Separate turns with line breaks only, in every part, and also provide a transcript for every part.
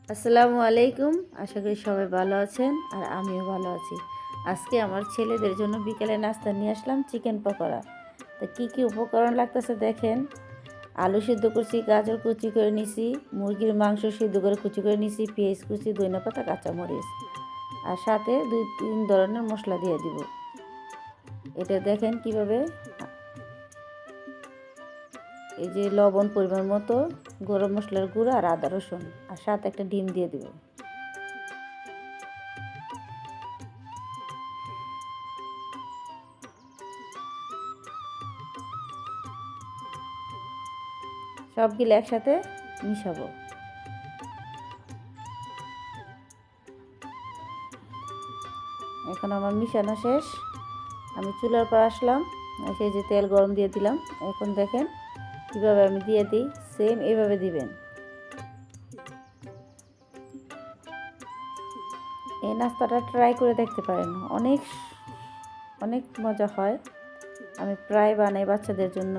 আসসালামু আলাইকুম। আশা করি সবাই ভালো আছেন আর আমিও ভালো আছি। আজকে আমার ছেলেদের জন্য বিকেলে নাস্তা নিয়ে আসলাম চিকেন পকোড়া। তো কী কী উপকরণ লাগতেছে দেখেন। আলু সিদ্ধ করছি, গাজর কুচি করে নিছি, মুরগির মাংস সিদ্ধ করে কুচি করে নিছি, পেঁয়াজ কুচি, ধনেপাতা, কাঁচামরিচ আর সাথে 2-3 ধরনের মশলা দিয়ে দিব। এটা দেখেন কিভাবে, এই যে লবণ পরিমাণ মতো, গরম মশলার গুঁড়া আর আদা রসুন আর সাথে একটা ডিম দিয়ে দিব। সবগুলো একসাথে মিশাবো। এখন আমার মিশানো শেষ। আমি চুলার পর আসলাম, সেই যে তেল গরম দিয়ে দিলাম। এখন দেখেন কীভাবে আমি দিয়ে দিই, সেম এইভাবে দিবেন। এই নাস্তাটা ট্রাই করে দেখতে পারেন, অনেক অনেক মজা হয়। আমি প্রায় বানাই বাচ্চাদের জন্য।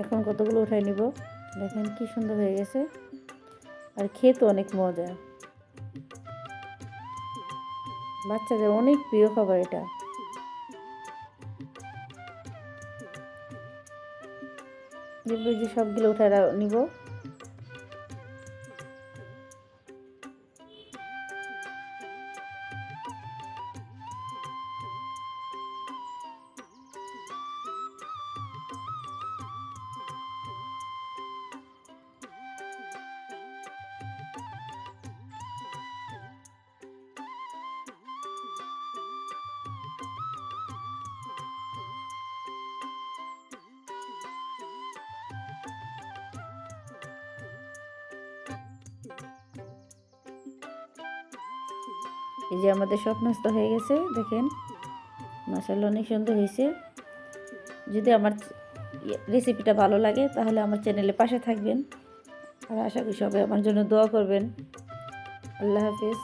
এখন কতগুলো উঠাই নিব, দেখেন কি সুন্দর হয়ে গেছে আর খেতে অনেক মজা। বাচ্চাদের অনেক প্রিয় খাবার এটা। দেখবো যে সবগুলো উঠাই নিব। এই যে আমাদের সব নাস্তা হয়ে গেছে, দেখেন মাশাআল্লাহ অনেক সুন্দর হয়েছে। যদি আমার রেসিপিটা ভালো লাগে তাহলে আমার চ্যানেলে পাশে থাকবেন আর আশা করি সবাই আমার জন্য দোয়া করবেন। আল্লাহ হাফিজ।